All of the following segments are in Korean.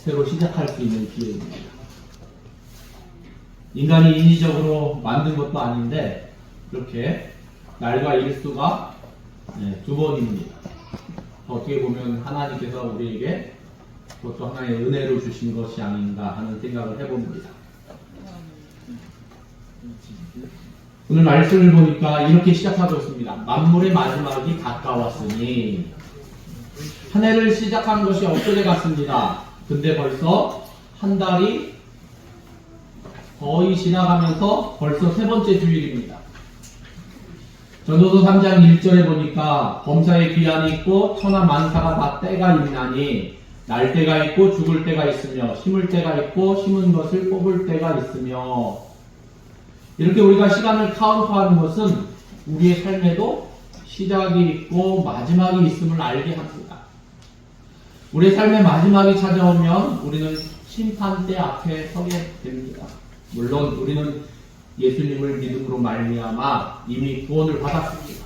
새로 시작할 수 있는 기회입니다. 인간이 인위적으로 만든 것도 아닌데 이렇게 날과 일수가 두 번입니다. 어떻게 보면 하나님께서 우리에게 그것도 하나의 은혜로 주신 것이 아닌가 하는 생각을 해봅니다. 오늘 말씀을 보니까 이렇게 시작하고 있습니다. 만물의 마지막이 가까웠으니. 한 해를 시작한 것이 엊그제 같습니다. 근데 벌써 한 달이 거의 지나가면서 벌써 세 번째 주일입니다. 전도서 3장 1절에 보니까 범사에 귀환이 있고 천하 만사가 다 때가 있나니 날 때가 있고 죽을 때가 있으며 심을 때가 있고 심은 것을 뽑을 때가 있으며. 이렇게 우리가 시간을 카운트하는 것은 우리의 삶에도 시작이 있고 마지막이 있음을 알게 합니다. 우리의 삶의 마지막이 찾아오면 우리는 심판대 앞에 서게 됩니다. 물론 우리는 예수님을 믿음으로 말미암아 이미 구원을 받았습니다.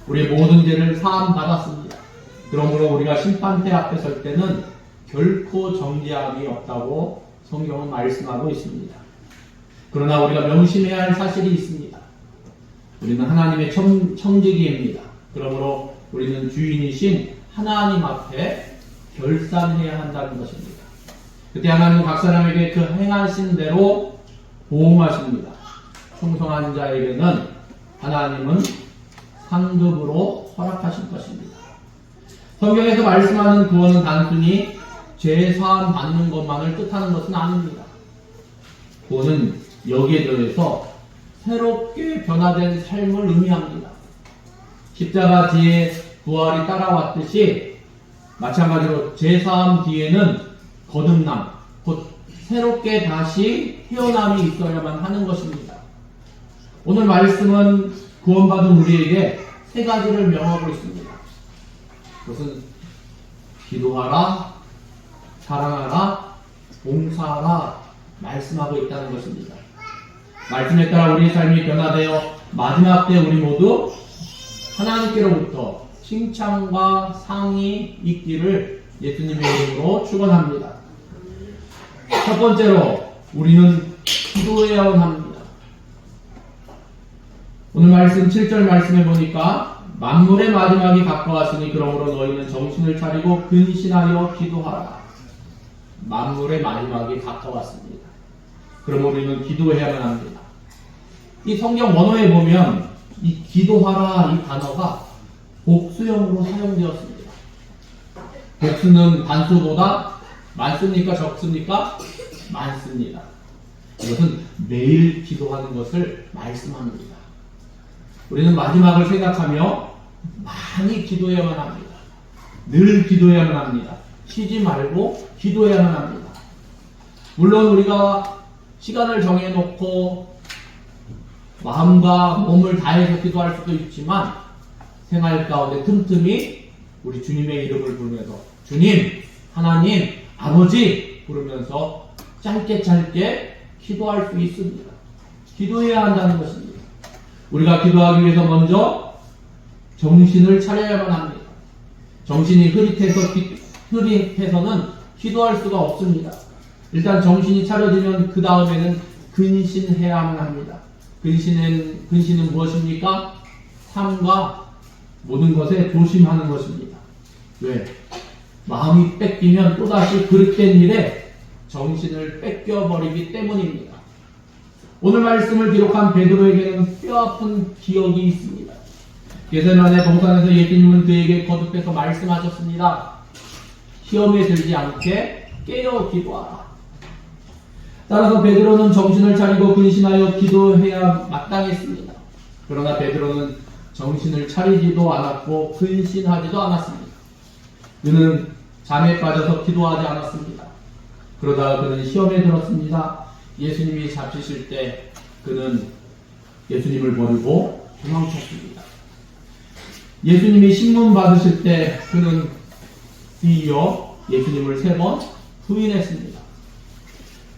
우리의 모든 죄를 사함 받았습니다. 그러므로 우리가 심판대 앞에 설 때는 결코 정죄함이 없다고 성경은 말씀하고 있습니다. 그러나 우리가 명심해야 할 사실이 있습니다. 우리는 하나님의 청지기입니다. 그러므로 우리는 주인이신 하나님 앞에 결산해야 한다는 것입니다. 그때 하나님은 각 사람에게 그 행하신 대로 보응하십니다. 충성한 자에게는 하나님은 상급으로 허락하실 것입니다. 성경에서 말씀하는 구원은 단순히 죄 사함 받는 것만을 뜻하는 것은 아닙니다. 구원은 여기에 더해서 새롭게 변화된 삶을 의미합니다. 십자가 뒤에 부활이 따라왔듯이 마찬가지로 죄사함 뒤에는 거듭남, 곧 새롭게 다시 태어남이 있어야만 하는 것입니다. 오늘 말씀은 구원받은 우리에게 세 가지를 명하고 있습니다. 그것은 기도하라, 사랑하라, 봉사하라 말씀하고 있다는 것입니다. 말씀에 따라 우리의 삶이 변화되어 마지막 때 우리 모두 하나님께로부터 칭찬과 상이 있기를 예수님의 이름으로 축원합니다. 첫 번째로 우리는 기도해야만 합니다. 오늘 말씀 7절 말씀해 보니까 만물의 마지막이 가까웠으니 그러므로 너희는 정신을 차리고 근신하여 기도하라. 만물의 마지막이 가까웠습니다. 그러므로 우리는 기도해야만 합니다. 이 성경 원어에 보면 이 기도하라 이 단어가 복수형으로 사용되었습니다. 복수는 단수보다 많습니까? 적습니까? 많습니다. 이것은 매일 기도하는 것을 말씀합니다. 우리는 마지막을 생각하며 많이 기도해야만 합니다. 늘 기도해야만 합니다. 쉬지 말고 기도해야만 합니다. 물론 우리가 시간을 정해놓고 마음과 몸을 다해서 기도할 수도 있지만 생활 가운데 틈틈이 우리 주님의 이름을 부르면서 주님, 하나님, 아버지 부르면서 짧게 기도할 수 있습니다. 기도해야 한다는 것입니다. 우리가 기도하기 위해서 먼저 정신을 차려야만 합니다. 정신이 흐릿해서는 기도할 수가 없습니다. 일단 정신이 차려지면 그 다음에는 근신해야만 합니다. 근신은 무엇입니까? 삶과 모든 것에 조심하는 것입니다. 왜? 마음이 뺏기면 또다시 그릇된 일에 정신을 뺏겨버리기 때문입니다. 오늘 말씀을 기록한 베드로에게는 뼈아픈 기억이 있습니다. 게세마네 동산에서 예수님은 그에게 거듭해서 말씀하셨습니다. 시험에 들지 않게 깨어 기도하라. 따라서 베드로는 정신을 차리고 근신하여 기도해야 마땅했습니다. 그러나 베드로는 정신을 차리지도 않았고 근신하지도 않았습니다. 그는 잠에 빠져서 기도하지 않았습니다. 그러다가 그는 시험에 들었습니다. 예수님이 잡히실 때 그는 예수님을 버리고 도망쳤습니다. 예수님이 신문 받으실 때 그는 뒤이어 예수님을 3번 부인했습니다.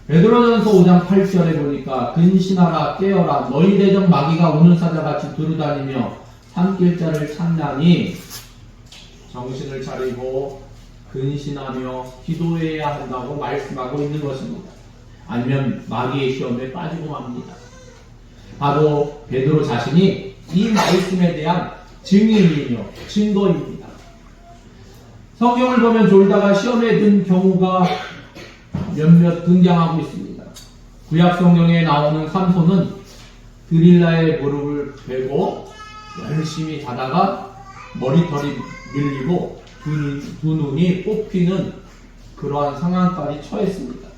베드로전서 5장 8절에 보니까 근신하라 깨어라 너희 대적 마귀가 오는 사자같이 두루다니며 산길자를 찾나니 정신을 차리고 근신하며 기도해야 한다고 말씀하고 있는 것입니다. 아니면 마귀의 시험에 빠지고 맙니다. 바로 베드로 자신이 이 말씀에 대한 증인이며 증거입니다. 성경을 보면 졸다가 시험에 든 경우가 몇몇 등장하고 있습니다. 구약 성경에 나오는 삼손은 드릴라의 무릎을 베고 열심히 자다가 머리털이 밀리고 두 눈이 뽑히는 그러한 상황까지 처했습니다.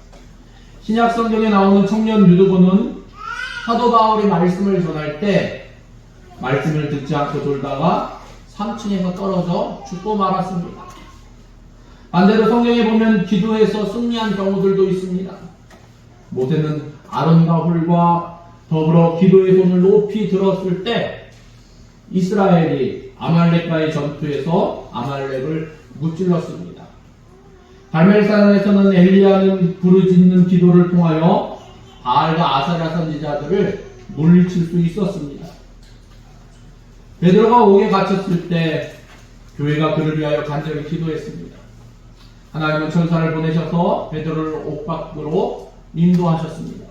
신약 성경에 나오는 청년 유두보는 사도 바울이 말씀을 전할 때 말씀을 듣지 않고 졸다가 3층에서 떨어져 죽고 말았습니다. 반대로 성경에 보면 기도해서 승리한 경우들도 있습니다. 모세는 아론과 훌과 더불어 기도의 손을 높이 들었을 때 이스라엘이 아말렉과의 전투에서 아말렉을 무찔렀습니다. 갈멜산에서는 엘리야는 부르짖는 기도를 통하여 바알과 아사랴 선지자들을 물리칠 수 있었습니다. 베드로가 옥에 갇혔을 때 교회가 그를 위하여 간절히 기도했습니다. 하나님은 천사를 보내셔서 베드로를 옥 밖으로 인도하셨습니다.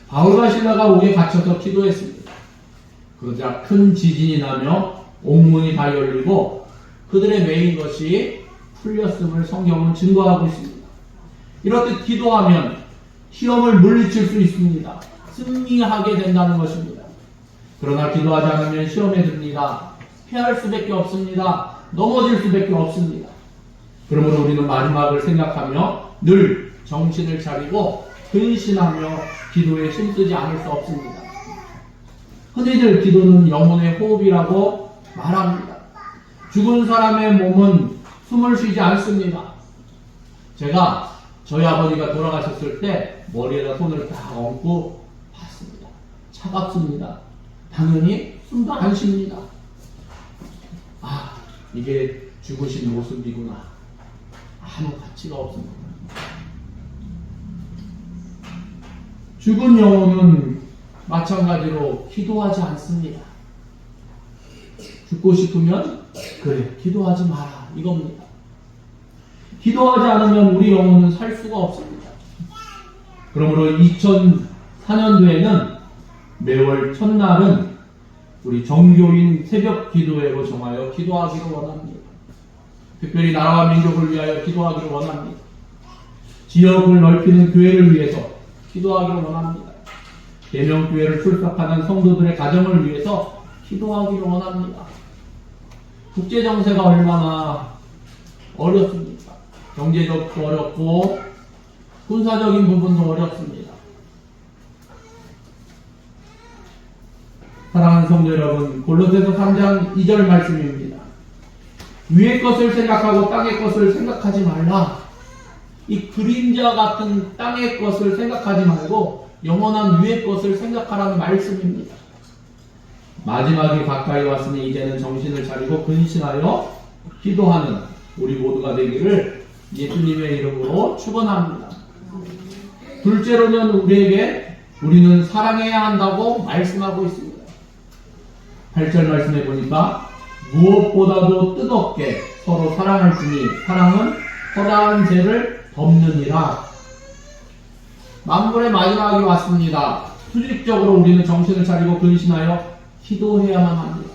바울과 실라가 옥에 갇혀서 기도했습니다. 그러자 큰 지진이 나며 옥문이 다 열리고 그들의 매인 것이 풀렸음을 성경은 증거하고 있습니다. 이렇듯 기도하면 시험을 물리칠 수 있습니다. 승리하게 된다는 것입니다. 그러나 기도하지 않으면 시험에 듭니다. 패할 수밖에 없습니다. 넘어질 수밖에 없습니다. 그러므로 우리는 마지막을 생각하며 늘 정신을 차리고 근신하며 기도에 힘쓰지 않을 수 없습니다. 흔히들 기도는 영혼의 호흡이라고 말합니다. 죽은 사람의 몸은 숨을 쉬지 않습니다. 제가 저희 아버지가 돌아가셨을 때 머리에다 손을 딱 얹고 봤습니다. 차갑습니다. 당연히 숨도 안 쉽니다. 아, 이게 죽으신 모습이구나. 아무 가치가 없습니다. 죽은 영혼은 마찬가지로 기도하지 않습니다. 죽고 싶으면 그래 기도하지 마라 이겁니다. 기도하지 않으면 우리 영혼은 살 수가 없습니다. 그러므로 2004년도에는 매월 첫날은 우리 정교인 새벽 기도회로 정하여 기도하기를 원합니다. 특별히 나라와 민족을 위하여 기도하기를 원합니다. 지역을 넓히는 교회를 위해서 기도하기를 원합니다. 계명교회를 출석하는 성도들의 가정을 위해서 기도하기를 원합니다. 국제정세가 얼마나 어렵습니까? 경제적도 어렵고 군사적인 부분도 어렵습니다. 사랑하는 성도 여러분, 골로새서 3장 2절 말씀입니다. 위의 것을 생각하고 땅의 것을 생각하지 말라. 이 그림자 같은 땅의 것을 생각하지 말고 영원한 위의 것을 생각하라는 말씀입니다. 마지막이 가까이 왔으니 이제는 정신을 차리고 근신하여 기도하는 우리 모두가 되기를 예수님의 이름으로 축원합니다. 둘째로는 우리는 사랑해야 한다고 말씀하고 있습니다. 8절 말씀해 보니까 무엇보다도 뜨겁게 서로 사랑할지니 사랑은 허다한 죄를 덮느니라. 만물의 마지막이 왔습니다. 수직적으로 우리는 정신을 차리고 근신하여 기도해야만 합니다.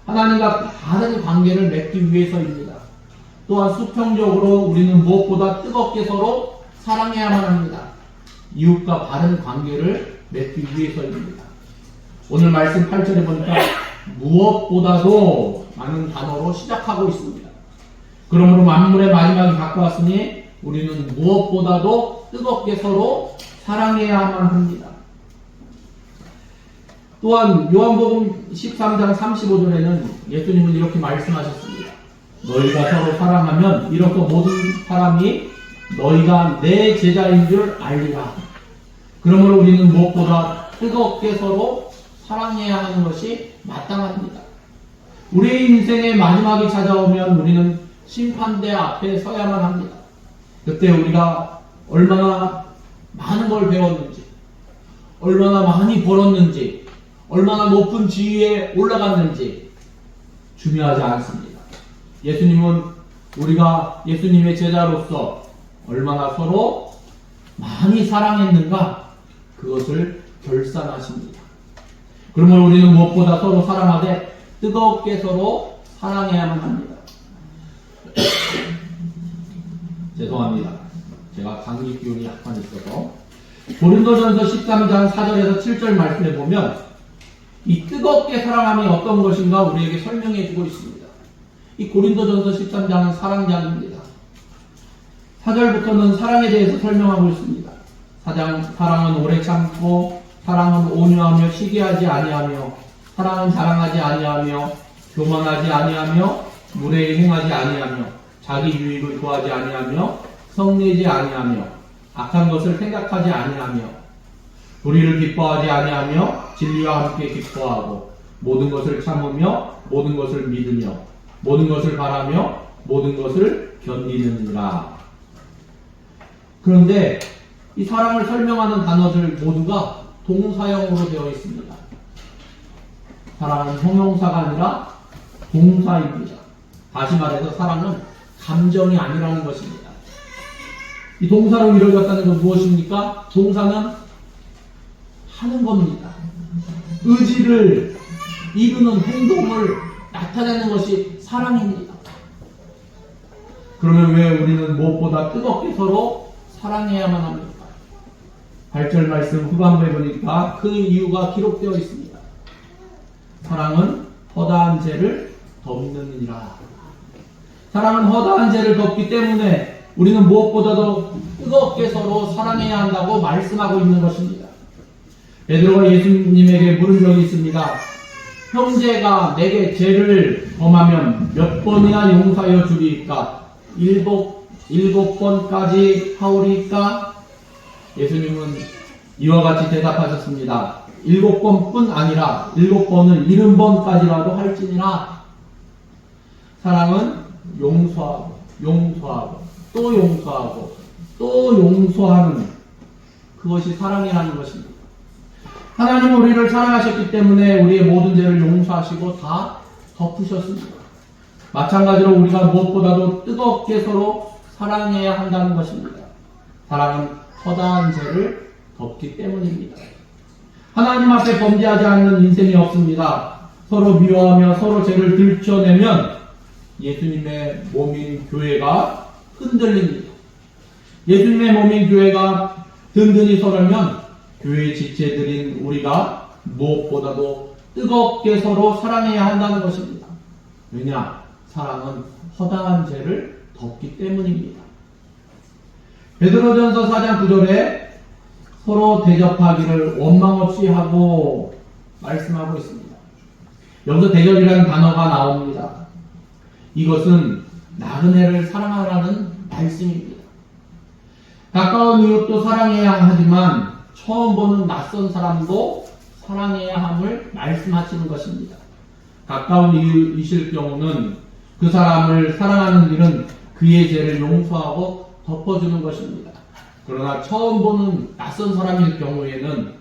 하나님과 바른 관계를 맺기 위해서입니다. 또한 수평적으로 우리는 무엇보다 뜨겁게 서로 사랑해야만 합니다. 이웃과 바른 관계를 맺기 위해서입니다. 오늘 말씀 8절에 보니까 무엇보다도 라는 단어로 시작하고 있습니다. 그러므로 만물의 마지막이 가까웠으니 우리는 무엇보다도 뜨겁게 서로 사랑해야만 합니다. 또한 요한복음 13장 35절에는 예수님은 이렇게 말씀하셨습니다. 너희가 서로 사랑하면 이로써 모든 사람이 너희가 내 제자인 줄 알리라. 그러므로 우리는 무엇보다 뜨겁게 서로 사랑해야 하는 것이 마땅합니다. 우리의 인생의 마지막이 찾아오면 우리는 심판대 앞에 서야만 합니다. 그때 우리가 얼마나 많은 걸 배웠는지, 얼마나 많이 벌었는지, 얼마나 높은 지위에 올라갔는지 중요하지 않습니다. 예수님은 우리가 예수님의 제자로서 얼마나 서로 많이 사랑했는가 그것을 결산하십니다. 그러면 우리는 무엇보다 서로 사랑하되 뜨겁게 서로 사랑해야만 합니다. 죄송합니다. 제가 감기 기운이 약간 있어서. 고린도전서 13장 4절에서 7절 말씀에 보면 이 뜨겁게 사랑함이 어떤 것인가 우리에게 설명해 주고 있습니다. 이 고린도전서 13장은 사랑장입니다. 4절부터는 사랑에 대해서 설명하고 있습니다. 사랑은 오래 참고, 사랑은 온유하며 시기하지 아니하며, 사랑은 자랑하지 아니하며, 교만하지 아니하며, 무례히 행하지 아니하며, 자기 유익을 구하지 아니하며, 성내지 아니하며, 악한 것을 생각하지 아니하며, 불의를 기뻐하지 아니하며, 진리와 함께 기뻐하고, 모든 것을 참으며, 모든 것을 믿으며, 모든 것을 바라며, 모든 것을 견디느니라. 그런데 이 사랑을 설명하는 단어들 모두가 동사형으로 되어 있습니다. 사랑은 형용사가 아니라 동사입니다. 다시 말해서 사랑은 감정이 아니라는 것입니다. 이 동사로 이루어졌다는 건 무엇입니까? 동사는 하는 겁니다. 의지를 이루는 행동을 나타내는 것이 사랑입니다. 그러면 왜 우리는 무엇보다 뜨겁게 서로 사랑해야만 합니까? 8절 말씀 후반부에 보니까 그 이유가 기록되어 있습니다. 사랑은 허다한 죄를 덮느니라. 사랑은 허다한 죄를 덮기 때문에 우리는 무엇보다도 뜨겁게 서로 사랑해야 한다고 말씀하고 있는 것입니다. 베드로가 예수님에게 물은 적이 있습니다. 형제가 내게 죄를 범하면 몇 번이나 용서하여 주리이까? 일곱 번까지 하오리이까? 예수님은 이와 같이 대답하셨습니다. 7번뿐 아니라 7번을 70번까지라도 할지니라. 사랑은 용서하고 또 용서하고 또 용서하는 그것이 사랑이라는 것입니다. 하나님은 우리를 사랑하셨기 때문에 우리의 모든 죄를 용서하시고 다 덮으셨습니다. 마찬가지로 우리가 무엇보다도 뜨겁게 서로 사랑해야 한다는 것입니다. 사랑은 허다한 죄를 덮기 때문입니다. 하나님 앞에 범죄하지 않는 인생이 없습니다. 서로 미워하며 서로 죄를 들춰내면 예수님의 몸인 교회가 흔들립니다. 예수님의 몸인 교회가 든든히 서려면 교회의 지체들인 우리가 무엇보다도 뜨겁게 서로 사랑해야 한다는 것입니다. 왜냐? 사랑은 허다한 죄를 덮기 때문입니다. 베드로전서 4장 9절에 서로 대접하기를 원망 없이 하고 말씀하고 있습니다. 여기서 대접이라는 단어가 나옵니다. 이것은 나그네를 사랑하라는 말씀입니다. 가까운 이웃도 사랑해야 하지만 처음 보는 낯선 사람도 사랑해야 함을 말씀하시는 것입니다. 가까운 이웃이실 경우는 그 사람을 사랑하는 일은 그의 죄를 용서하고 덮어주는 것입니다. 그러나 처음 보는 낯선 사람일 경우에는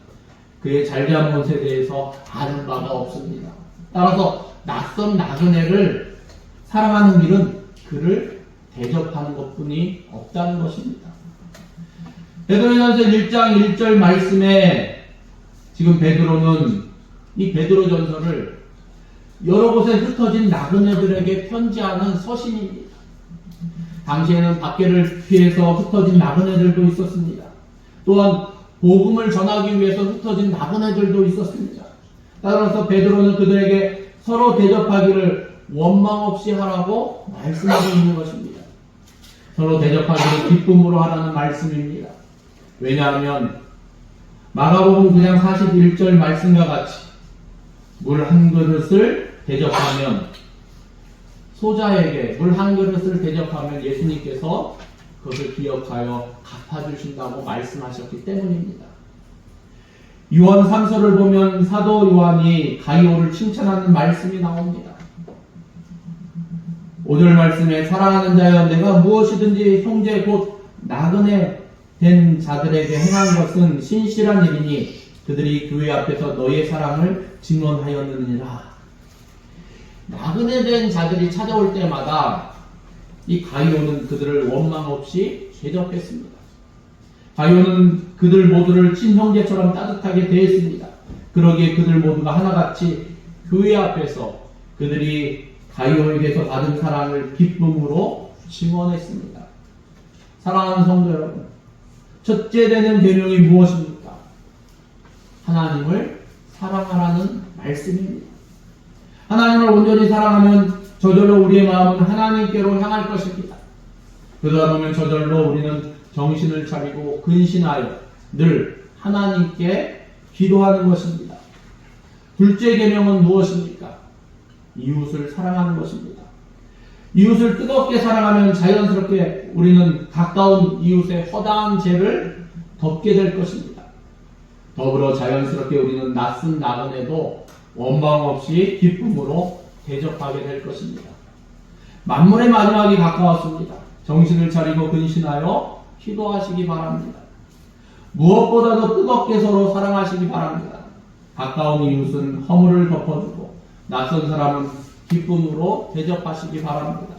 그의 잘잘못에 대해서 아는 바가 없습니다. 따라서 낯선 나그네를 사랑하는 일은 그를 대접하는 것뿐이 없다는 것입니다. 베드로전서 1장 1절 말씀에 지금 베드로는 이 베드로전서를 여러 곳에 흩어진 나그네들에게 편지하는 서신입니다. 당시에는 박해를 피해서 흩어진 나그네들도 있었습니다. 또한 복음을 전하기 위해서 흩어진 나그네들도 있었습니다. 따라서 베드로는 그들에게 서로 대접하기를 원망 없이 하라고 말씀하고 있는 것입니다. 서로 대접하기를 기쁨으로 하라는 말씀입니다. 왜냐하면 마가복음 9장 41절 말씀과 같이 물 한 그릇을 대접하면 소자에게 물 한 그릇을 대접하면 예수님께서 그것을 기억하여 갚아주신다고 말씀하셨기 때문입니다. 요한 3서를 보면 사도 요한이 가이오를 칭찬하는 말씀이 나옵니다. 5절 말씀에 사랑하는 자여 내가 무엇이든지 형제 곧 나그네 된 자들에게 행한 것은 신실한 일이니 그들이 교회 앞에서 너의 사랑을 증언하였느니라. 나그네 된 자들이 찾아올 때마다 이 가룟은 그들을 원망 없이 대접했습니다. 가룟은 그들 모두를 친형제처럼 따뜻하게 대했습니다. 그러기에 그들 모두가 하나같이 교회 앞에서 그들이 가룟에게서 받은 사랑을 기쁨으로 증언했습니다. 사랑하는 성도 여러분, 첫째 되는 계명이 무엇입니까? 하나님을 사랑하라는 말씀입니다. 하나님을 온전히 사랑하면 저절로 우리의 마음은 하나님께로 향할 것입니다. 그러다 보면 저절로 우리는 정신을 차리고 근신하여 늘 하나님께 기도하는 것입니다. 둘째 계명은 무엇입니까? 이웃을 사랑하는 것입니다. 이웃을 뜨겁게 사랑하면 자연스럽게 우리는 가까운 이웃의 허다한 죄를 덮게 될 것입니다. 더불어 자연스럽게 우리는 낯선 나그네도 원망 없이 기쁨으로 대접하게 될 것입니다. 만물의 마지막이 가까웠습니다. 정신을 차리고 근신하여 기도하시기 바랍니다. 무엇보다도 뜨겁게 서로 사랑하시기 바랍니다. 가까운 이웃은 허물을 덮어주고 낯선 사람은 기쁨으로 대접하시기 바랍니다.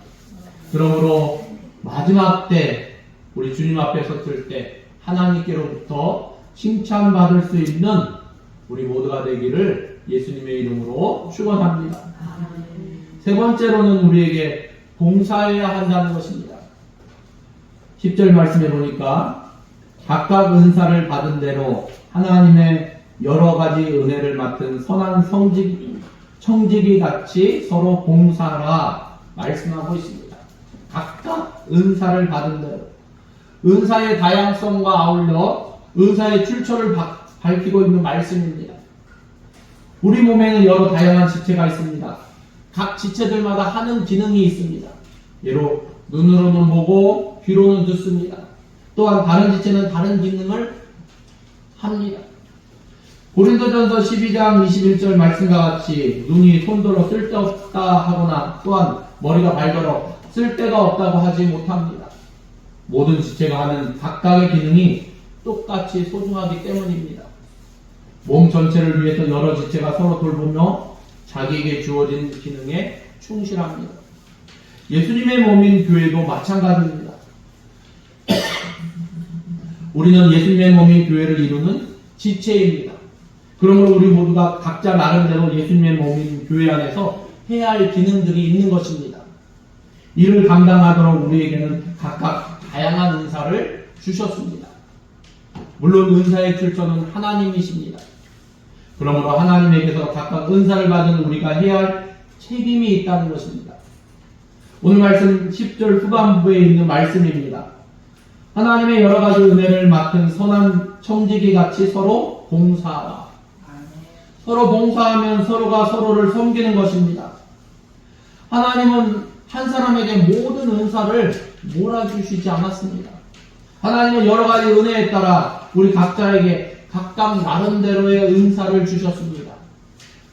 그러므로 마지막 때 우리 주님 앞에 섰을 때 하나님께로부터 칭찬받을 수 있는 우리 모두가 되기를 예수님의 이름으로 축원합니다. 세 번째로는 우리에게 봉사해야 한다는 것입니다. 10절 말씀해 보니까 각각 은사를 받은 대로 하나님의 여러 가지 은혜를 맡은 선한 청지기 같이 서로 봉사하라 말씀하고 있습니다. 각각 은사를 받은 대로 은사의 다양성과 아울러 은사의 출처를 밝히고 있는 말씀입니다. 우리 몸에는 여러 다양한 지체가 있습니다. 각 지체들마다 하는 기능이 있습니다. 예로 눈으로는 보고 귀로는 듣습니다. 또한 다른 지체는 다른 기능을 합니다. 고린도전서 12장 21절 말씀과 같이 눈이 손들어 쓸데없다 하거나 또한 머리가 발더러 쓸데가 없다고 하지 못합니다. 모든 지체가 하는 각각의 기능이 똑같이 소중하기 때문입니다. 몸 전체를 위해서 여러 지체가 서로 돌보며 자기에게 주어진 기능에 충실합니다. 예수님의 몸인 교회도 마찬가지입니다. 우리는 예수님의 몸인 교회를 이루는 지체입니다. 그러므로 우리 모두가 각자 나름대로 예수님의 몸인 교회 안에서 해야 할 기능들이 있는 것입니다. 이를 감당하도록 우리에게는 각각 다양한 은사를 주셨습니다. 물론 은사의 출처는 하나님이십니다. 그러므로 하나님에게서 각각 은사를 받은 우리가 해야 할 책임이 있다는 것입니다. 오늘 말씀 10절 후반부에 있는 말씀입니다. 하나님의 여러 가지 은혜를 맡은 선한 청지기 같이 서로 봉사하라. 서로 봉사하면 서로가 서로를 섬기는 것입니다. 하나님은 한 사람에게 모든 은사를 몰아주시지 않았습니다. 하나님은 여러 가지 은혜에 따라 우리 각자에게 각각 나름대로의 은사를 주셨습니다.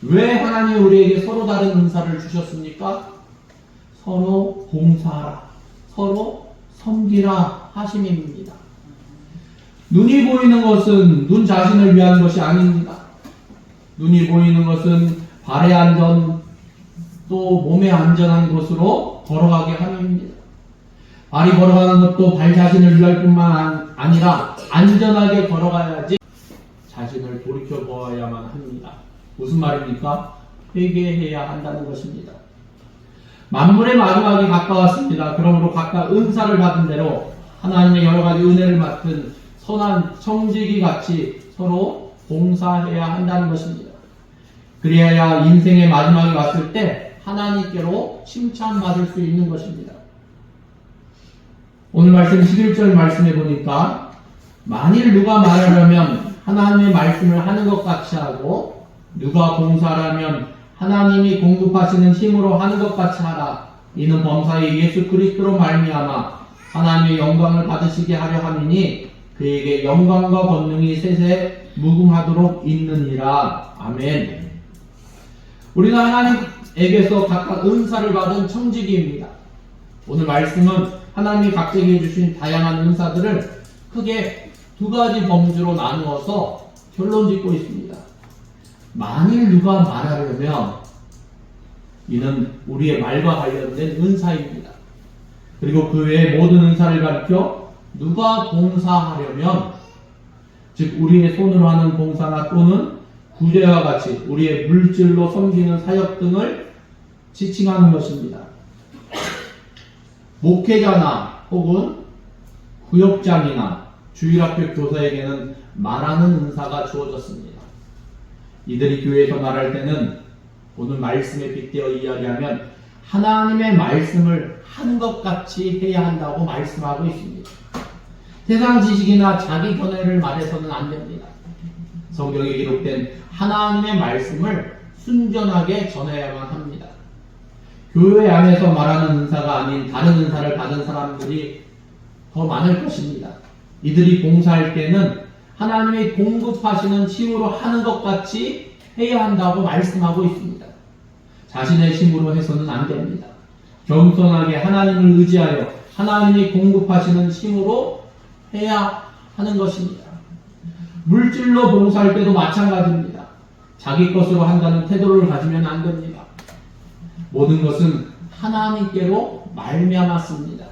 왜 하나님이 우리에게 서로 다른 은사를 주셨습니까? 서로 봉사하라, 서로 섬기라 하심입니다. 눈이 보이는 것은 눈 자신을 위한 것이 아닙니다. 눈이 보이는 것은 발의 안전, 또 몸의 안전한 곳으로 걸어가게 함입니다. 발이 걸어가는 것도 발 자신을 위할 뿐만 아니라 안전하게 걸어가야지 자신을 돌이켜 보아야만 합니다. 무슨 말입니까? 회개해야 한다는 것입니다. 만물의 마지막이 가까웠습니다. 그러므로 각각 은사를 받은 대로 하나님의 여러 가지 은혜를 맡은 선한 청지기 같이 서로 봉사해야 한다는 것입니다. 그래야 인생의 마지막이 왔을 때 하나님께로 칭찬받을 수 있는 것입니다. 오늘 말씀 11절 말씀해 보니까 만일 누가 말하려면 하나님의 말씀을 하는 것 같이 하고 누가 봉사하려면 하나님이 공급하시는 힘으로 하는 것 같이 하라. 이는 범사에 예수 그리스도로 말미암아 하나님의 영광을 받으시게 하려 함이니 그에게 영광과 권능이 세세 무궁하도록 있느니라. 아멘. 우리는 하나님에게서 각각 은사를 받은 청지기입니다. 오늘 말씀은 하나님이 각자에게 주신 다양한 은사들을 크게 두 가지 범주로 나누어서 결론 짓고 있습니다. 만일 누가 말하려면 이는 우리의 말과 관련된 은사입니다. 그리고 그 외의 모든 은사를 가르쳐 누가 봉사하려면, 즉 우리의 손으로 하는 봉사나 또는 구제와 같이 우리의 물질로 섬기는 사역 등을 지칭하는 것입니다. 목회자나 혹은 구역장이나 주일학교 교사에게는 말하는 은사가 주어졌습니다. 이들이 교회에서 말할 때는 오늘 말씀에 빗대어 이야기하면 하나님의 말씀을 한 것 같이 해야 한다고 말씀하고 있습니다. 세상 지식이나 자기 견해를 말해서는 안 됩니다. 성경에 기록된 하나님의 말씀을 순전하게 전해야만 합니다. 교회 안에서 말하는 은사가 아닌 다른 은사를 받은 사람들이 더 많을 것입니다. 이들이 봉사할 때는 하나님이 공급하시는 힘으로 하는 것 같이 해야 한다고 말씀하고 있습니다. 자신의 힘으로 해서는 안 됩니다. 겸손하게 하나님을 의지하여 하나님이 공급하시는 힘으로 해야 하는 것입니다. 물질로 봉사할 때도 마찬가지입니다. 자기 것으로 한다는 태도를 가지면 안 됩니다. 모든 것은 하나님께로 말미암았습니다.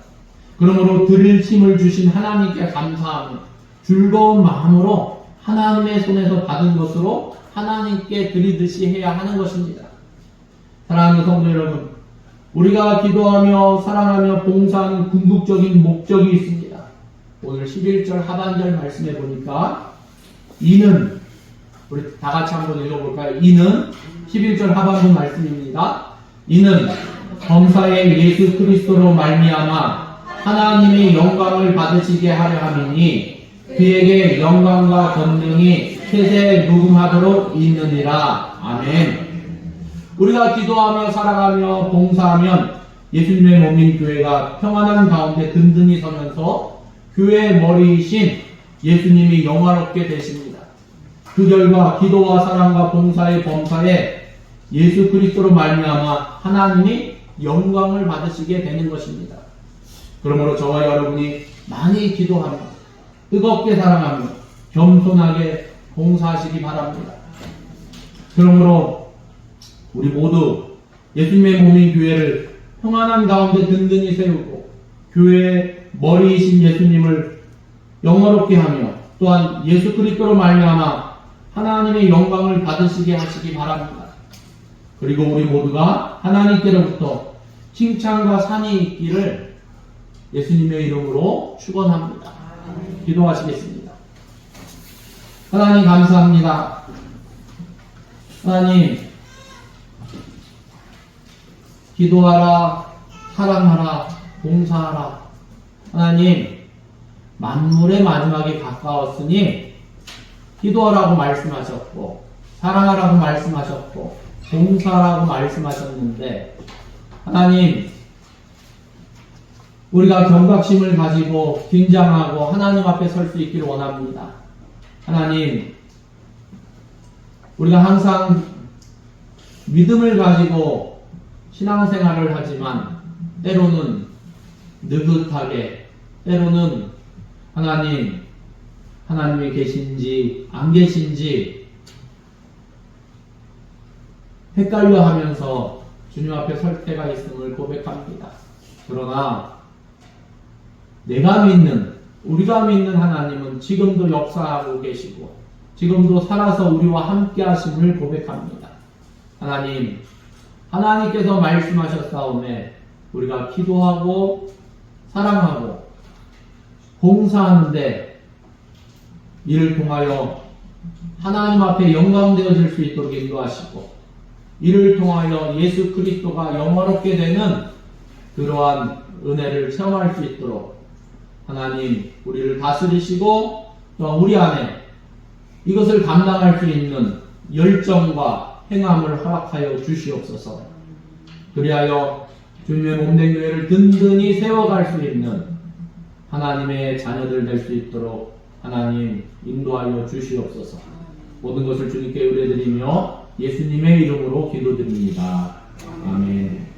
그러므로 드릴 힘을 주신 하나님께 감사하며 즐거운 마음으로 하나님의 손에서 받은 것으로 하나님께 드리듯이 해야 하는 것입니다. 사랑하는 성도 여러분, 우리가 기도하며 사랑하며 봉사하는 궁극적인 목적이 있습니다. 오늘 11절 하반절 말씀해 보니까 이는, 우리 다 같이 한번 읽어볼까요? 이는 11절 하반절 말씀입니다. 이는 범사의 예수 그리스도로 말미암아 하나님의 영광을 받으시게 하려 함이니 그에게 영광과 권능이 세세에 무궁하도록 있느니라. 아멘. 우리가 기도하며 살아가며 봉사하면 예수님의 몸인 교회가 평안한 가운데 든든히 서면서 교회의 머리이신 예수님이 영화롭게 되십니다. 그 결과 기도와 사랑과 봉사의 범사에 예수 그리스도로 말미암아 하나님이 영광을 받으시게 되는 것입니다. 그러므로 저와 여러분이 많이 기도하며 뜨겁게 사랑하며 겸손하게 봉사하시기 바랍니다. 그러므로 우리 모두 예수님의 몸인 교회를 평안한 가운데 든든히 세우고 교회의 머리이신 예수님을 영화롭게 하며 또한 예수 그리스도로 말미암아 하나님의 영광을 받으시게 하시기 바랍니다. 그리고 우리 모두가 하나님께로부터 칭찬과 산이 있기를 예수님의 이름으로 축원합니다. 기도하시겠습니다. 하나님 감사합니다. 하나님, 기도하라, 사랑하라, 봉사하라. 하나님, 만물의 마지막이 가까웠으니 기도하라고 말씀하셨고 사랑하라고 말씀하셨고 봉사하라고 말씀하셨는데, 하나님, 우리가 경각심을 가지고 긴장하고 하나님 앞에 설 수 있기를 원합니다. 하나님, 우리가 항상 믿음을 가지고 신앙생활을 하지만 때로는 느긋하게, 때로는 하나님이 계신지 안 계신지 헷갈려 하면서 주님 앞에 설 때가 있음을 고백합니다. 그러나 내가 믿는, 우리가 믿는 하나님은 지금도 역사하고 계시고 지금도 살아서 우리와 함께 하심을 고백합니다. 하나님, 하나님께서 말씀하셨사오매 우리가 기도하고 사랑하고 봉사하는데 이를 통하여 하나님 앞에 영광 되어질 수 있도록 인도하시고 이를 통하여 예수 그리스도가 영화롭게 되는 그러한 은혜를 체험할 수 있도록 하나님 우리를 다스리시고 또 우리 안에 이것을 감당할 수 있는 열정과 행함을 허락하여 주시옵소서. 그리하여 주님의 몸된 교회를 든든히 세워갈 수 있는 하나님의 자녀들 될 수 있도록 하나님 인도하여 주시옵소서. 모든 것을 주님께 의뢰드리며 예수님의 이름으로 기도드립니다. 아멘.